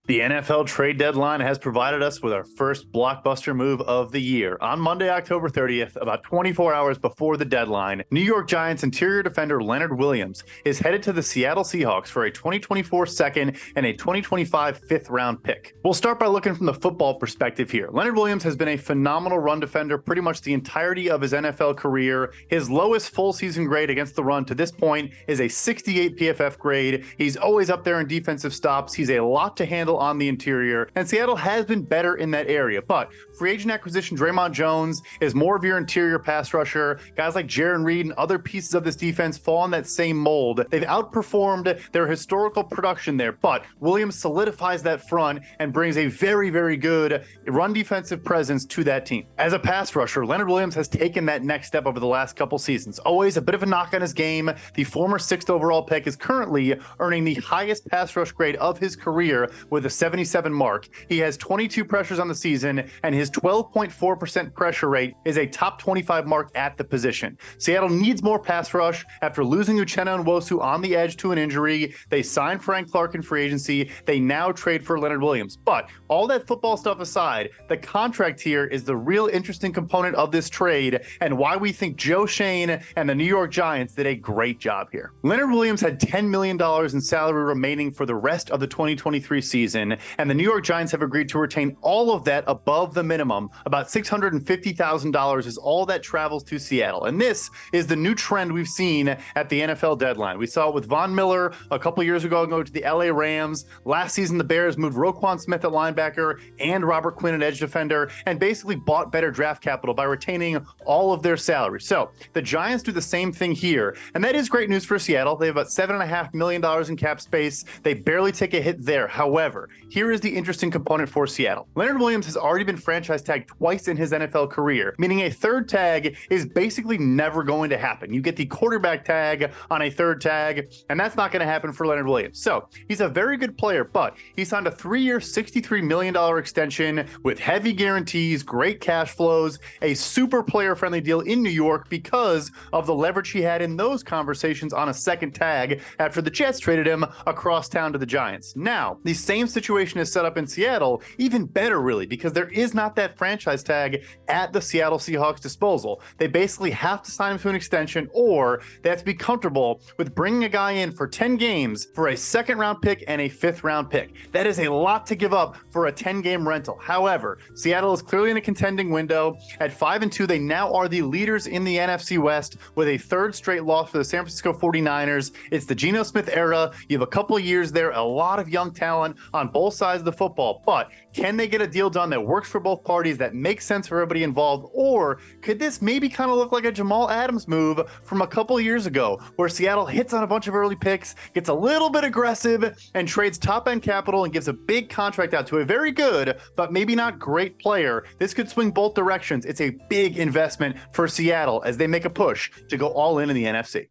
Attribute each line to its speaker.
Speaker 1: The NFL trade deadline has provided us with our first blockbuster move of the year. On Monday, October 30th, about 24 hours before the deadline, New York Giants interior defender Leonard Williams is headed to the Seattle Seahawks for a 2024 second and a 2025 fifth round pick. We'll start by looking from the football perspective here. Leonard Williams has been a phenomenal run defender pretty much the entirety of his NFL career. His lowest full season grade against the run to this point is a 68 PFF grade. He's always up there in defensive stops. He's a lot to handle on the interior, and Seattle has been better in that area. But free agent acquisition Draymond Jones is more of your interior pass rusher. Guys like Jaron Reed and other pieces of this defense fall in that same mold. They've outperformed their historical production there, but Williams solidifies that front and brings a very, very good run defensive presence to that team. As a pass rusher, Leonard Williams has taken that next step over the last couple seasons. Always a bit of a knock on his game. The former 6th overall pick is currently earning the highest pass rush grade of his career with a 77 mark. He has 22 pressures on the season, and his 12.4% pressure rate is a top 25 mark at the position. Seattle needs more pass rush after losing Uchenna Nwosu on the edge to an injury. They signed Frank Clark in free agency. They now trade for Leonard Williams. But all that football stuff aside, the contract here is the real interesting component of this trade and why we think Joe Schoen and the New York Giants did a great job here. Leonard Williams had $10 million in salary remaining for the rest of the 2023 season, and the New York Giants have agreed to retain all of that above the minimum. About $650,000 is all that travels to Seattle. And this is the new trend we've seen at the NFL deadline. We saw it with Von Miller a couple years ago go to the LA Rams. Last season, the Bears moved Roquan Smith at linebacker and Robert Quinn at edge defender and basically bought better draft capital by retaining all of their salary. So the Giants do the same thing here. And that is great news for Seattle. They have about $7.5 million in cap space. They barely take a hit there. However, here is the interesting component for Seattle. Leonard Williams has already been franchise tagged twice in his NFL career, meaning a third tag is basically never going to happen. You get the quarterback tag on a third tag, and that's not going to happen for Leonard Williams. So he's a very good player, but he signed a 3-year, $63 million extension with heavy guarantees, great cash flows, a super player-friendly deal in New York because of the leverage he had in those conversations on a second tag after the Jets traded him across town to the Giants. Now, the same situation is set up in Seattle, even better really, because there is not that franchise tag at the Seattle Seahawks disposal. They basically have to sign him to an extension, or they have to be comfortable with bringing a guy in for 10 games for a second round pick and a fifth round pick. That is a lot to give up for a 10-game rental. However, Seattle is clearly in a contending window. At 5-2, they now are the leaders in the NFC West with a third straight loss for the San Francisco 49ers. It's the Geno Smith era. You have a couple of years there, a lot of young talent on both sides of the football, but can they get a deal done that works for both parties, that makes sense for everybody involved? Or could this maybe kind of look like a Jamal Adams move from a couple of years ago where Seattle hits on a bunch of early picks, gets a little bit aggressive, and trades top-end capital and gives a big contract out to a very good but maybe not great player? This could swing both directions. It's a big investment for Seattle as they make a push to go all in the NFC.